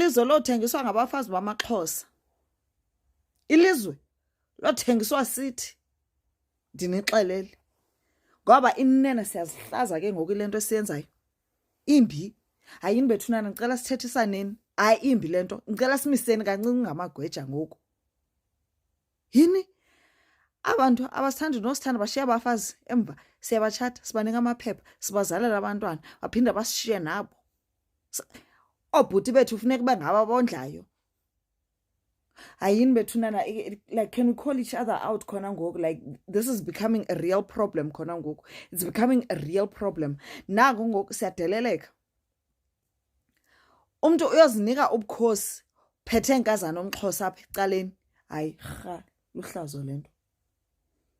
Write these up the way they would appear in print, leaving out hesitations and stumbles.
ilizwe lothengiswa ngabafazi bamaXhosa. Ilizwe lothengiswa sithi ndinixelele. Ngoba inene siyazihlaza ke ngoku ile nto esiyenzayo. Imbi. Hayini bethunana ngicela sithethisaneni. Hayi imbi lento. Ngicela simiseni kancinci ngamagweja ngoku. Yini? Abantu abasithanda nosithanda bashiya abafazi emva. Siyabachata, sibanika amaphepha, sibazalela abantwana, baphinda basishiye nabo. Obhuti bethu ufuneka ube ngaba bondlayo. Hayini bethunana, like, can we call each other out khona ngoku? Like, this is becoming a real problem khona ngoku. It's becoming a real problem. Naku ngoku siyadeleleka. Umuntu uyozinika ubukhosi phethe inkazana omXhosa apha ecaleni. Hayi rha luhlazo lento.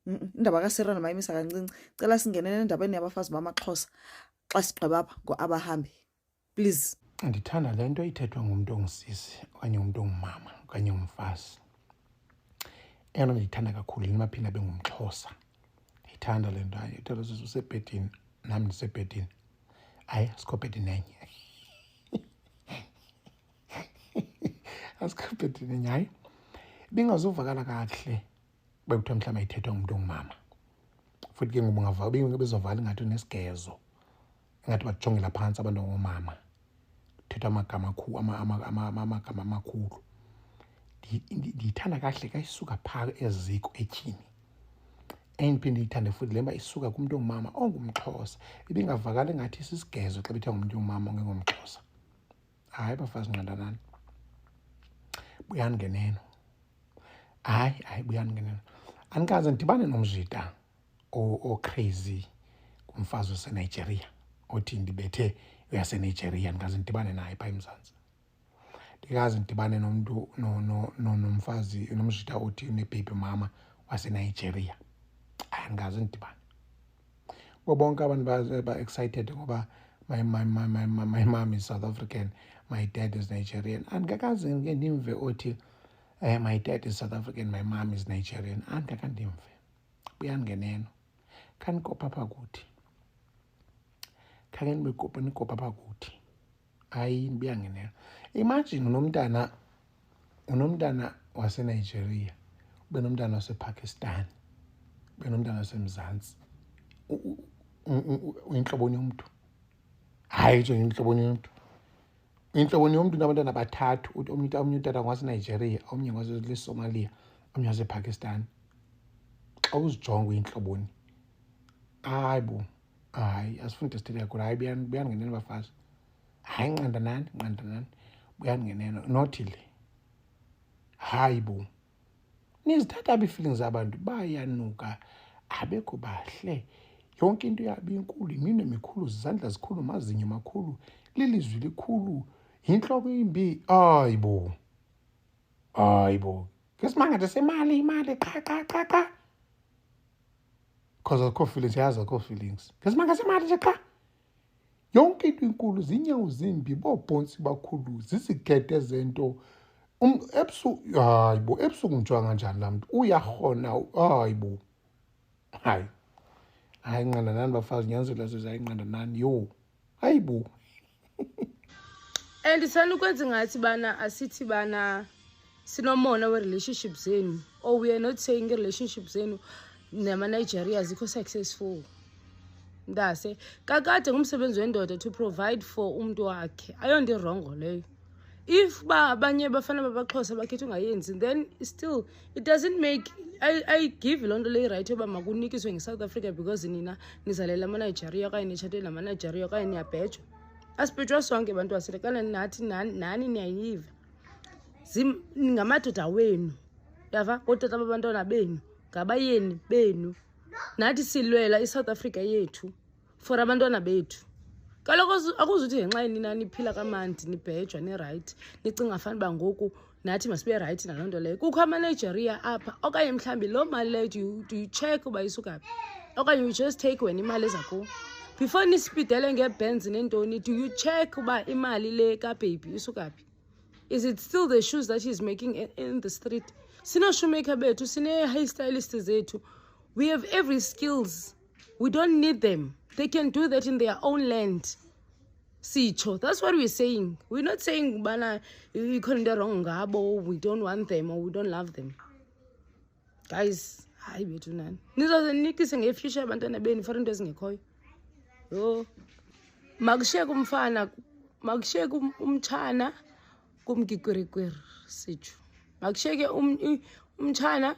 Indaba kaSirena mayimisa kancinci. Cela singenele endabeni yabafazi bamaXhosa xa sigqiba apha ngoabahambi. Please. Ndithanda le nto ithethwa ngumuntu ongisisi okanye umuntu ongumama okanye umfazi. Ena ndiyithanda kakhulu nimaphinda bengumXhosa. Ndiyithanda le nto. Uthela usebhedini nami ndisebhedini. Hayi asikho bhedini enye. Asikho bhedini enye. Hayi bingazuvakala kakuhle bekuthiwa mhlawumbe ithethwa ngumuntu ongumama. Futhi ke ngoba ungava bezovala ngathi unesigezo. Engathi bajongela phansi abantu ongomama. Thetha amagama amakhulu. Ndiyithanda kahle ka isuka phaa eziko etyhini. Endiphinde ndiyithande futhi lemba isuka kumuntu ongumama ongumXhosa. Ibingavakali ngathi sisigezo xa bethe ngumuntu ongumama ongengomXhosa. Hayi bafazi nqandanani. Buyani ngeneno. Hayi buyani ngeneno. Andikaze ndibane nomjida o-crazy kumfazi waseNigeria othi ndibethe uyaseNigeria. Ndikaze ndibane naye phaa eMzantsi. Ndikaze ndibane nomuntu nomfazi nomjida othi unebaby mama waseNigeria. Andikaze ndibane. Bonke abantu ba-excited ngoba my mom is South African, my dad is Nigerian. Andikakaze ndimve othi my dad is South African, my mom is Nigerian. Andikakaze ndimve. Buyani ngeneno. Khanikopa apha kuthi. Khangeni nikopa apha kuthi. Hayi buya ngeneno. Imagine unomntana waseNigeria, ube nomntana wasePakistan, ube nomntana waseMzantsi. Uyinhloboni yomntu. Hayi nje uyinhloboni yomntu. Uyinhloboni yomntu nabantwana bathathu. Omnye utata waseNigeria, omnye waseSomalia, omnye wasePakistan. Xa uzijonga uyinhloboni. Hayi bo. Hayi asifunda sithethe kakhulu. Hayi buyani ngeneno bafazi. Hayi nqandanani. Buyani ngeneno. Not le. Hayi bo. Nizithatha ii-feelings zabantu bayanuka. Abekho bahle. Yonke into yabo inkulu, iminwe mikhulu, izandla zikhulu, amazinyo makhulu, lilizwi likhulu, yintloko imbi. Hayi bo. Ngesimanga semali, imali qha. Because akho feelings, yazi akho feelings. Ngesimanga semali nje qha. Yonke into inkulu, zinyawo zimbi, boobhontsi bakhulu, zizigede zento. Ebusuku ngijwanga njani laa mntu? Uyarhona, hayi bo. Hayi nqandanani bafazi, nyanzela zayinqandanani yo. Hayi bo. And ndisandukwenza ngathi bana asithi bana sinomona we-relationship zenu, or we are not saying i-relationship zenu nama-Nigeria zikho successful. Ndase kakade ngumsebenzi wendoda to provide for umntu wakhe. Ayonto irongo leyo. If abanye bafana babaXhosa bakhethe ungayenzi, then still it doesn't make I give loo nto leyo right yoba makunikiswe ngeSouth Africa because nina nizalela amaNigeria okanye nitshatele namanigeria okanye niyabhejwa. Asibhejwa sonke bantu baselekana nathi nani niyayiva. Ngamadoda wenu. Yava otata babantwana benu, ngabayeni benu. Nathi silwela iSouth Africa yethu for abantwana bethu. Kaloku akuzuthi ngenxa nina niphila kamandi nibhejwa ni-right nicinga fana uba ngoku nathi masibe right naloo nto leyo. Kukho amaNigeria apha okanye mhlawumbi loo mali leyo do you check uba isuka phi? Okanye you just take wena imali eza kuwo? Before nispidele ngeBenz nentoni, do you check uba imali le kababy isuka phi? Is it still the shoes that he's making in the street? Sino-shoemaker bethu, sine-hairstylist zethu. We have every skills. We don't need them. They can do that in their own land. Sitsho. That's what we're saying. We're not saying bana ikhona into wrong ngabo, we don't want them or we don't love them. Guys, hayi bethu nani. Nizoze nikise ngefuture abantwana beni for into ezingekhoyo. Yo. Makushiyeke umfana, makushiyeke umtshana kumgigwirikwiri sitsho. Makushiyeke umtshana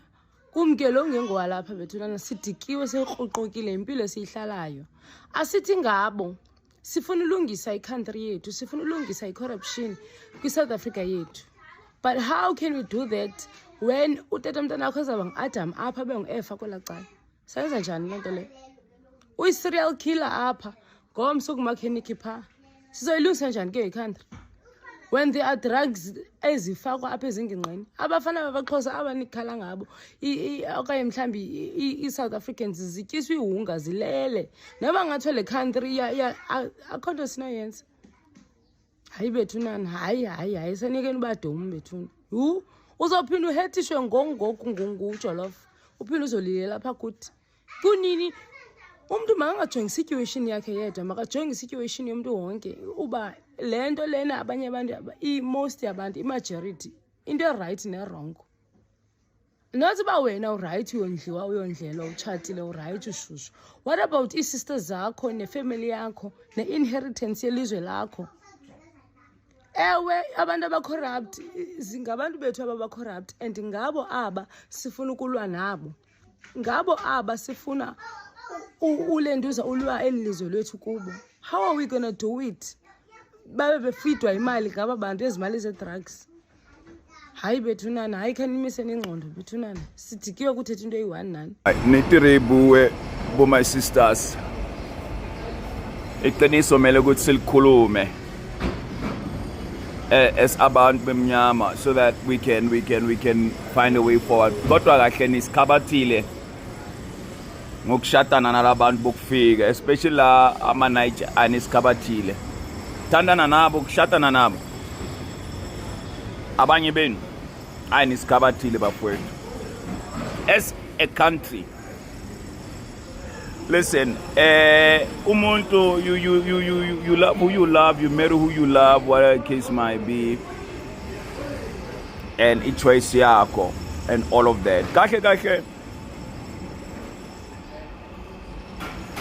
kumke lo ngengowalapha bethu nana sidikiwe sekroqokile impilo esiyihlalayo. Asithi ngabo sifuna ulungisa i-country yethu, sifuna ulungisa i-corruption kwi-South Africa yethu. But how can we do that when utata mntana wakho ezaba ngu-Adam apha abe ngu-Eva kwela cala? Sayenza njani loo nto leyo? Uyi-serial killer apha ngomso kumakhenikhi phaa. Sizoyilungisa njani ke i-country when there are drugs ezifakwa apha ezingingqini? Abafana babaxhosa abanikhala ngabo okanye mhlawumbi i-South Africans zityiswa ihunga zilele. Noba ngathiwa le country akho nto sinoyenza. Hayi bethu nani, hayi sanikeni badomu bethuni. Uzophinda uhethishwe ngujolofu uphinde uzolilela apha kuthi kunini. Umuntu makangajongi i-situation yakhe yedwa, makajonge i-situation yomuntu wonke uba le nto lena abanye abantu i-most yabantu i-majority into e-right ne-wrong. Not uba wena uright uyondliwa uyondlelwa utshatile uright ushushu. What about ii-sisters zakho nefamily yakho ne-inheritance yelizwe lakho? Ewe abantu abacorrupt zingabantu bethu ababacorrupt and ngabo aba sifuna ukulwa nabo. Ngabo aba sifuna ulenduza ulwa elizwe lethu kubo. How are we going to do it? Babe befidwa imali ngaba bantu ezimali ze-drugs. Hayi bethu nana, hayi khanimise nengqondo bethu nana. Sidikiwe kuthetha into eyi-1 nani. Nitiribuwe my sisters. Iqiniso mele ukuthi silikhulume as abantu bemnyama so that we can find a way forward. Kodwa kahle nisikhabathile ngokushatana nalabantu bokufika, especially la ama-Niger anisikhabathile. Thandana nabo, kushatana nabo. Abanye benu anisikhabathile bafowethu. As a country, listen, umuntu you love who you love, you marry who you love, whatever the case might be, and i-choice yakho and all of that. Kahle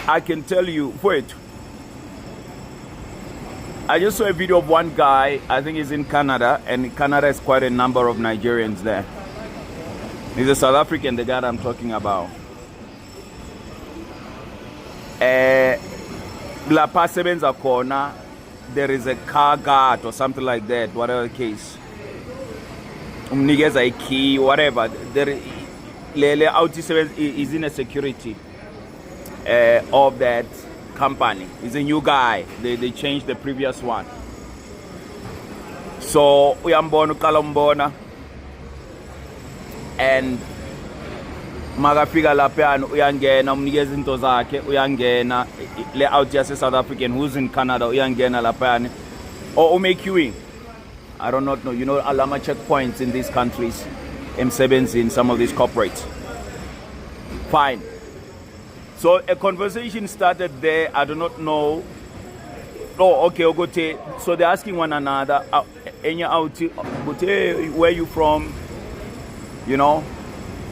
I can tell you, wait, I just saw a video of one guy, I think he's in Canada, and Canada has quite a number of Nigerians there. He's a South African, the guy I'm talking about. La Pasebenza corner, there is a car guard or something like that, whatever the case. Umnigeza a key, whatever. Lele Auti is in a security of that company. He's a new guy. They changed the previous one. So uyambona ukalombona and makafika lapha uyangena umnikeza into zakhe uyangena le out yase South African who's in Canada uyangena lapha or make you in. I don't know, you know alama checkpoints in these countries, M7s in some of these corporates. Fine. So a conversation started there. I do not know. Oh, okay, Ogote. So they're asking one another, where you from? You know?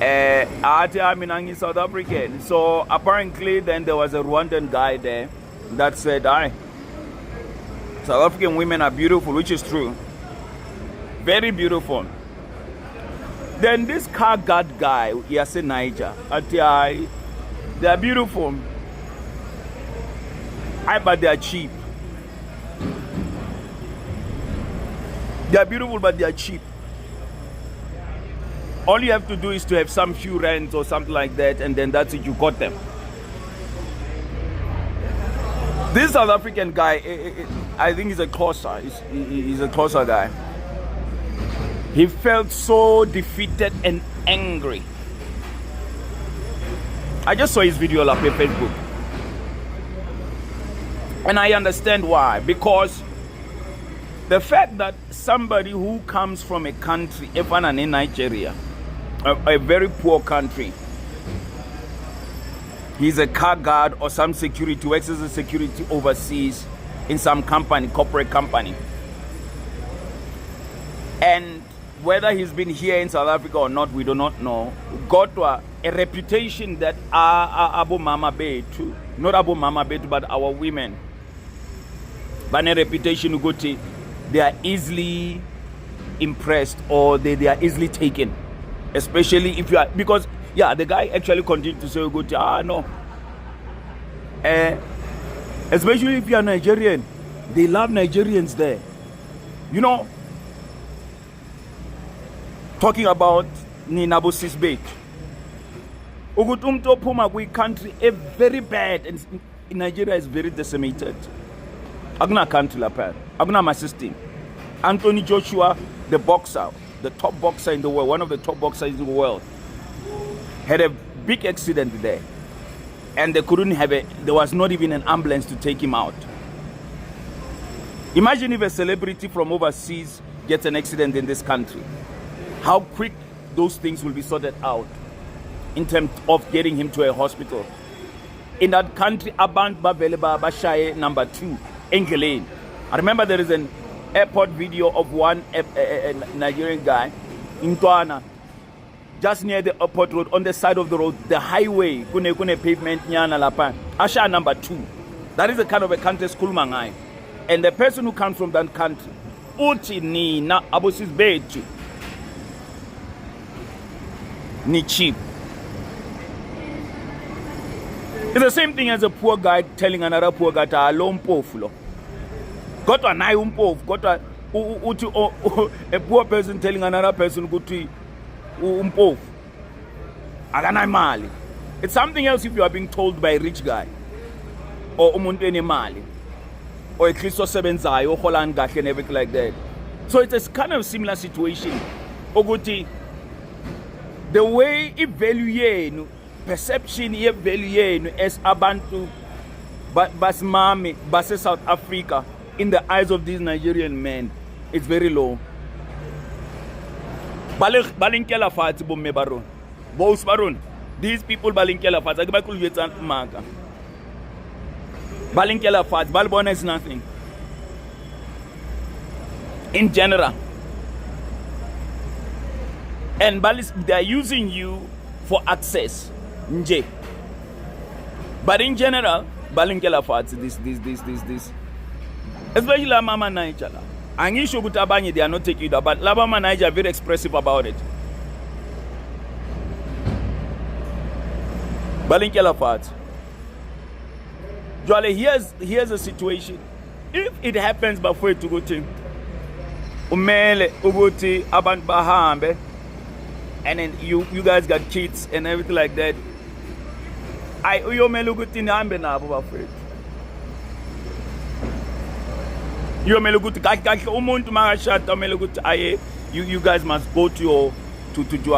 I'm in South African. So apparently then there was a Rwandan guy there that said, "Aye, South African women are beautiful," which is true. Very beautiful. Then this car guard guy, Yase Niger, they are beautiful. But they are cheap. They are beautiful, but they are cheap. All you have to do is to have some few rents or something like that, and then that's it, you got them. This South African guy, I think he's a closer. He's a closer guy. He felt so defeated and angry. I just saw his video up on Facebook. And I understand why. Because the fact that somebody who comes from a country, even in Nigeria, a very poor country, he's a car guard or some security, works as a security overseas, in some company, corporate company. And whether he's been here in South Africa or not, we do not know. Got a reputation that Abu Mama Betu, not Abu Mama Betu, but our women. But a reputation good, they are easily impressed or they are easily taken. Especially if you are, because yeah, the guy actually continued to say good, no. Especially if you are Nigerian, they love Nigerians there. You know, talking about Ninabo Sisbet. Ugutumto Puma country a very bad, and in Nigeria is very decimated. Agna country la pan. Agna my system. Anthony Joshua, the boxer, the top boxer in the world, one of the top boxers in the world, had a big accident there. And they couldn't have there was not even an ambulance to take him out. Imagine if a celebrity from overseas gets an accident in this country. How quick those things will be sorted out in terms of getting him to a hospital. In that country, Abant Baveleba Bashaye number 2, England. I remember there is an airport video of one a Nigerian guy in Tuana, just near the airport road, on the side of the road, the highway, Kune pavement, Nyana Lapan, Asha number 2. That is the kind of a country school mangai. And the person who comes from that country, Uti ni na abosis betu. Ni cheap. It's the same thing as a poor guy telling another poor guy to alone pofulo. Got to an eye got to a poor person telling another person go to umpof. Alana mali. It's something else if you are being told by a rich guy or umuntu mali or a Christo Sebenzayo or Holland Gash and everything like that. So it's a kind of similar situation. Oguti, the way evaluate perception evaluate as abantu bas mami bas South Africa in the eyes of these Nigerian men, it's very low. Balinkela fati bomme baron. Boss baron. These people balinkela fati. Agba kulwetan maga. Balinkela fati. Balbona is nothing. In general. And they are using you for access. Nje. But in general, balinkela fati. This. Especially la Mama Niger. Angisho Gutabani, they are not taking it, but Labama Niger are very expressive about it. Balinkela Fat. Jolly, here's a situation. If it happens before to go to Umele, Uguti, Abant Bahambe, and then you guys got kids and everything like that. I Uyomeluguti Nambe Nabu afraid. You guys must go to your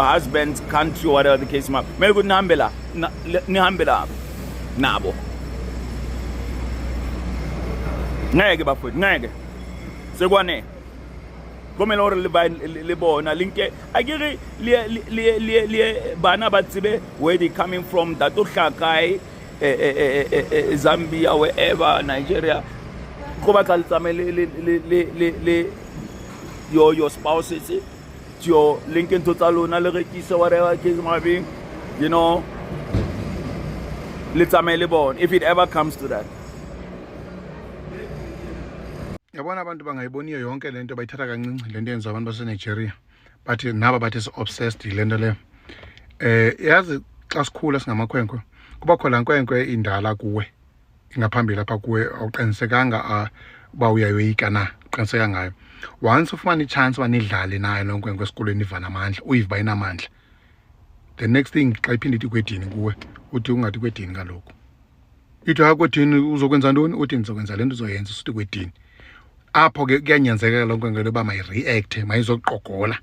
husband's country or whatever the case might be. Nambela Nabo. Nege bafut, nege. Segwane. Come lor libo na linke. Agiri li bana batsibe where they coming from, that Shakai, Zambia, wherever, Nigeria. Your spouses, your Lincoln Total, whatever case might be, you know, if it ever comes to that. Yabona abantu bangayiboniyo yonke lento bayithatha kancinci lento yenza abantu base Nigeria, but naba bathi is obsessed lento le. Yazi xa sikhula singamakhwenkwe kuba khona nkwenkwe indala kuwe. Ingaphambili lapha kuwe awuqinisekanga ba uyayoyika na uqiniseka ngayo. Once ufumana ichance wanidlale nayo lonkwenkwe esikolweni ivana amandla uyiva inamandla, the next thing xa iphinde ithi kwedini kuwe uthi ungathi kwedini kaloku ithi akwedini uzokwenza ntoni uthi nizokwenza lento uzoyenza usithi kwedini. Apho ke kuyanyanzeleka lonkwenkwe loba mayireact mayizoqogola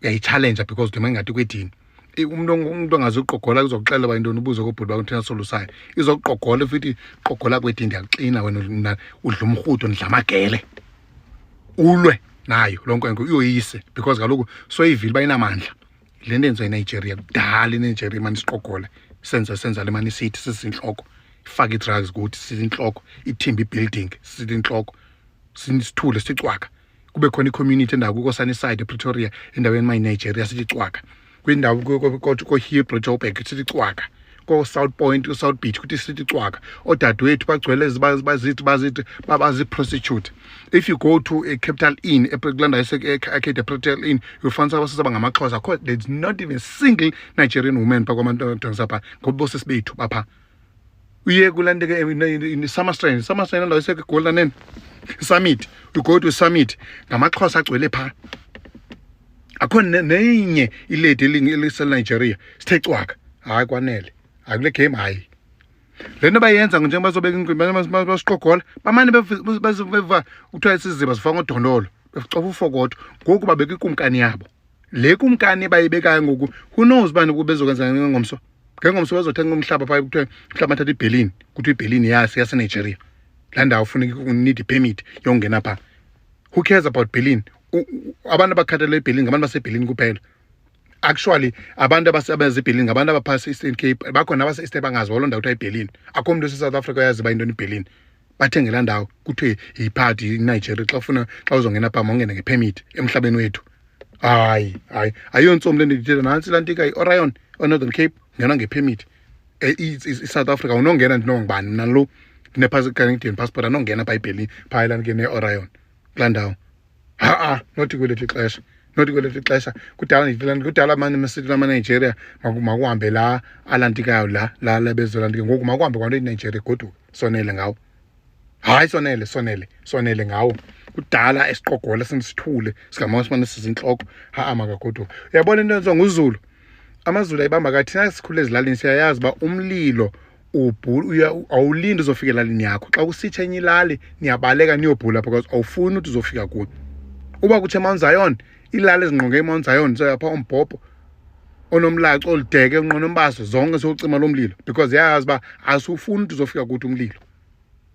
uyayichallenge because uthi mangathi kwedini. Umuntu angazoqogola uzokuxela ba intoni ubuzo kobhuti bakuthina solusayo izoqogola futhi qogola kwedini ndiyaxina wena udla umrhudo ndla amagele ulwe nayo lonkwenkwe uyoyise because kaloku soyivile bayinamandla. Le nto yenziwa eNigeria kudala eNigeria mani siqogola senza le mani sithi sisinhloko fake i-drugs kuthi sizinhloko ithimba i-building sizinhloko sithule sicwaka kube khona i-community endawo kuSunnyside ePretoria endaweni mayiNigeria sicwaka kwindawo ko-Hillbrow Joburg sicwaka ko-South Point South Beach kuthi sicwaka odadewethu bagcwele bazi-prostitute. If you go to a Capital Inn Arcade Capital Inn you'll find abasaba ngamaXhosa. There's not even a single Nigerian woman pakwamantongsapha ngoba bosisi bethu bapha uye kulandeke in SummerStrand endawo iseGolden Summit. You go to Summit ngamaXhosa agcwele pha akho nenye ilady eliseNigeria sithe cwaka hayi kwanele akule game hayi lento bayenza njengoba bazobeka ingqimba basiqogola bamane beva uthiwa isiziba sifaka odondolo becofa ufokodo ngoku babeka ikumkani yabo le kumkani bayibekayo ngoku who knows bani kubezokwenza ngengomso bazothenga umhlaba pha kuthiwa mhlaba bathatha iBerlin kuthi iBerlin yaseNigeria la ndawo ufuneka unid permit yongena pha. Who cares about Berlin? Abantu abakhathalela eBerlin ngabantu baseBerlin kuphela. Actually abantu abasebenza eBerlin ngabantu abaphasa eAstern Cape bakhona abase-Eastern bangazi waloo ndawo kuthiwa iBerlin. Akho muntu ose-South Africa oyazi uba yintoni iBerlin. Bathengela ndawo kuthiwe yiphathi iNigeria xa uzongena pha mawungene ngepermit emhlabeni wethu. Hayi ayontsombi le ndithetha nantsi lantika i-Orion Northern Cape ngena ngepermit. I-South Africa unongena ndinongubani mna lo ndine-Canadian passport anongena pha iBerlin pha ilantike ne-Orion kulaa ndawo. Not kwelethu ixesha kudala mani masithi lamaNigeria makuhambe la alantikayo la bezolantike ngoku makuhambe kwanto iNigeria goduka sonele ngawo. Hayi sonele ngawo kudala esiqogola sisithule singamasifana sizinhloko makagoduka. Uyabona into enziwa nguZulu, amaZulu ayibamba kathi thina sikhule ezilalini siyayazi uba umlilo awulindi uzofika elalini yakho. Xa kusitsha enye ilali niyabaleka niyobhula because awufuni ukuthi uzofika kuyo. Uba kuthi eMount Zion ilali ezingqonge eMount Zion soyapha umbhobho onomlaxo olideke unqonombaso zonke sokucima lo mlilo because yayazi uba asufuni ukuthi uzofika kuthi umlilo.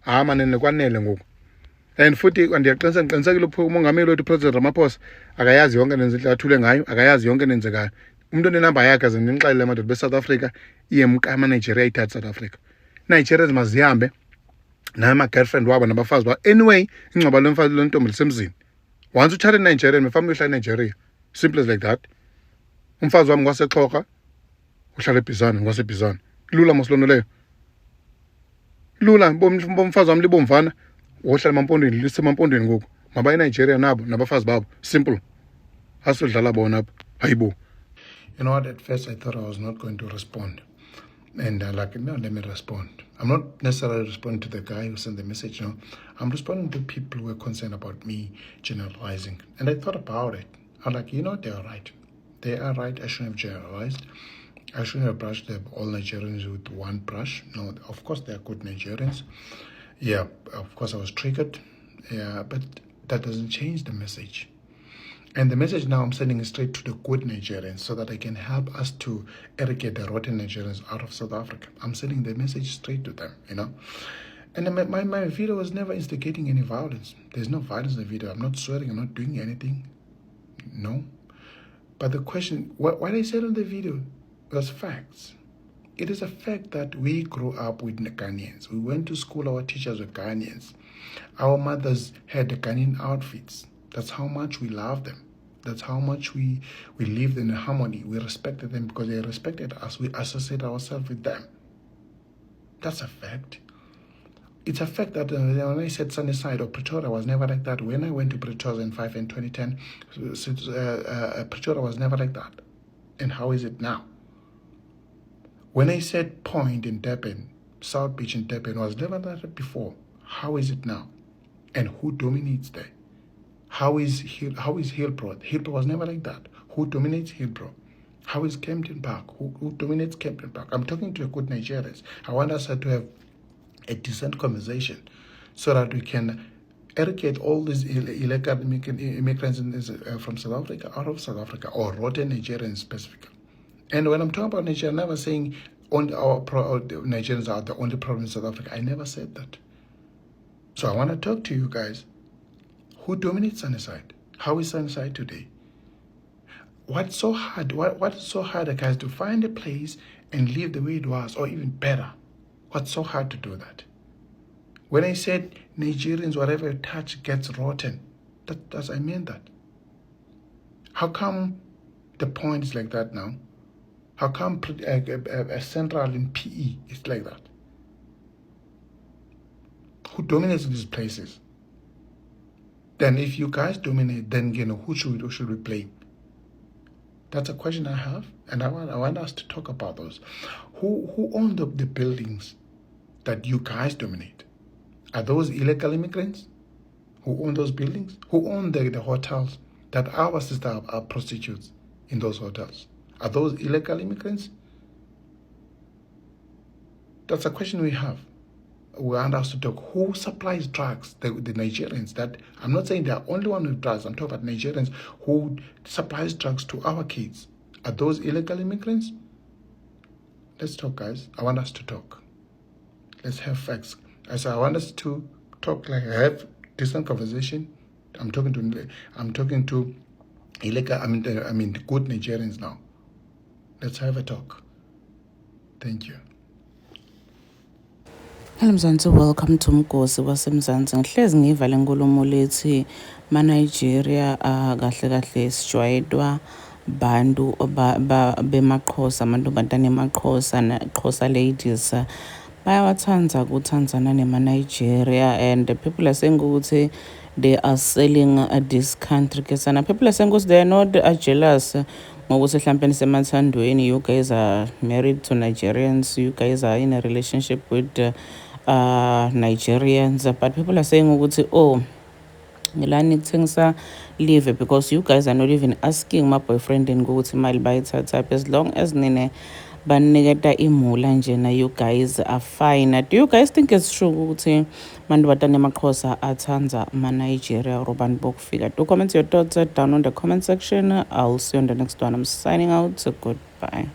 Manene kwanele ngoku. And futhi ndiqinisekile umongameli wethu President Ramaphosa akayazi yonke nendlela athule ngayo, akayazi yonke nenzekayo. Umuntu onenamba yakhe aze ndinixelele madoda beSouth Africa iyemka amaNigeria ithatha South Africa. Nigeria zimazihambe naye ama-girlfriend wabo nabafazi babo. Anyway ingcwaba lomfazi lentombi lisemzini. Once uthatha eNigeria mefamily uhlala eNigeria. Simple as like that. Umfazi wami ngwaseXhosa uhlala eBizana ngwaseBizana. Lula mosilono leyo. Lula bomfazi wami libomvana wohlala emampondweni lisemampondweni ngoku. Maba eNigeria nabo nabafazi babo. Simple. Asodlala bona apha. Hayibo. You know what, at first I thought I was not going to respond. And no, let me respond. I'm not necessarily responding to the guy who sent the message, no. I'm responding to people who are concerned about me generalizing. And I thought about it. I'm like, you know, they are right. They are right. I shouldn't have generalized. I shouldn't have brushed all Nigerians with one brush. No, of course they are good Nigerians. Yeah, of course I was triggered. Yeah, but that doesn't change the message. And the message now I'm sending is straight to the good Nigerians so that I can help us to eradicate the rotten Nigerians out of South Africa. I'm sending the message straight to them, you know. And my video was never instigating any violence. There's no violence in the video. I'm not swearing. I'm not doing anything. No. But the question, what I said in the video was facts. It is a fact that we grew up with Ghanaians. We went to school, our teachers were Ghanaians. Our mothers had the Ghanaian outfits. That's how much we love them. That's how much we lived in harmony. We respected them because they respected us. We associate ourselves with them. That's a fact. It's a fact that when I said Sunnyside or Pretoria was never like that. When I went to Pretoria in 2010, Pretoria was never like that. And how is it now? When I said Point in Durban, South Beach in Durban was never like that before. How is it now? And who dominates there? How is Hillbrow? Hillbrow was never like that. Who dominates Hillbrow? How is Kempton Park? Who dominates Kempton Park? I'm talking to a good Nigerians. I want us to have a decent conversation so that we can eradicate all these illegal immigrants from South Africa, out of South Africa, or rotten Nigerians specifically. And when I'm talking about Nigeria, I'm never saying only Nigerians are the only problem in South Africa. I never said that. So I want to talk to you guys. Who dominates Sunnyside? How is Sunnyside today? What's so hard? What is so hard, guys, to find a place and live the way it was, or even better? What's so hard to do that? When I said Nigerians, whatever you touch gets rotten, I mean that. How come the point is like that now? How come a central in PE is like that? Who dominates these places? Then if you guys dominate, then who should we blame? That's a question I have, and I want us to talk about those. Who own the buildings that you guys dominate? Are those illegal immigrants who own those buildings? Who own the hotels that our sisters are prostitutes in those hotels? Are those illegal immigrants? That's a question we have. We want us to talk. Who supplies drugs? The Nigerians. That I'm not saying they are only one with drugs. I'm talking about Nigerians who supplies drugs to our kids. Are those illegal immigrants? Let's talk, guys. I want us to talk. Let's have facts. I want us to talk, like have decent conversation. I'm talking to illegal. I mean good Nigerians now. Let's have a talk. Thank you. Hello Mzansi, welcome to Mgosi waseMzansi. Ngihlezi ngivale inkulumo lethi ma-Nigeria kahle kahle sijwayedwa bantu bemaXhosa, amantombazane emaXhosa naXhosa ladies bayawathanda ukuthandzana nema-Nigeria, and people are saying ukuthi they are selling this country kesana. People are saying ukuthi they are not jealous ngokuthi mhlawumbe nisemathandweni, you guys are married to Nigerians, you guys are in a relationship with Nigerians, but people are saying ukuthi ngilani kuthengisa live because you guys are not even asking my boyfriend ukuthi imali bayithatha. As long as nine baniketa imula njena, you guys are fine. Do you guys think it's true ukuthi bantu batane maXhosa athanza ma-Nigeria or bantu bokufika? Do comment your thoughts down on the comment section. I'll see you on the next one. I'm signing out. Goodbye.